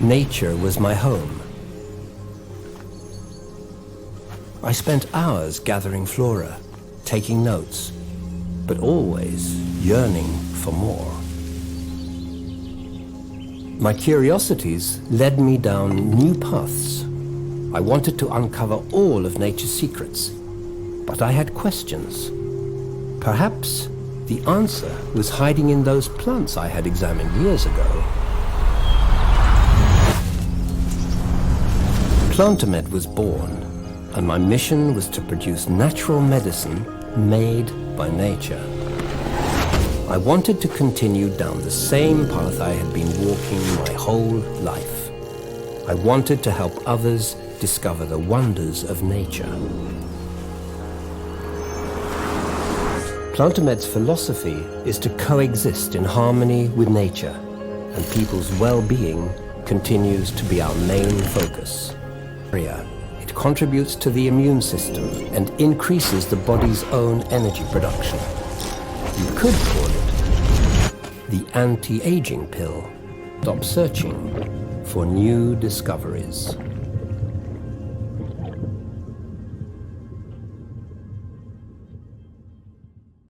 Nature was my home. I spent hours gathering flora, taking notes, but always yearning for more. My curiosities led me down new paths. I wanted to uncover all of nature's secrets, but I had questions. Perhaps the answer was hiding in those plants I had examined years ago. Plantamed was born, and my mission was to produce natural medicine made by nature. I wanted to continue down the same path I had been walking my whole life. I wanted to help others discover the wonders of nature. Plantamed's philosophy is to coexist in harmony with nature, and people's well-being continues to be our main focus. It contributes to the immune system and increases the body's own energy production. You could call it the anti-aging pill. Stop searching for new discoveries.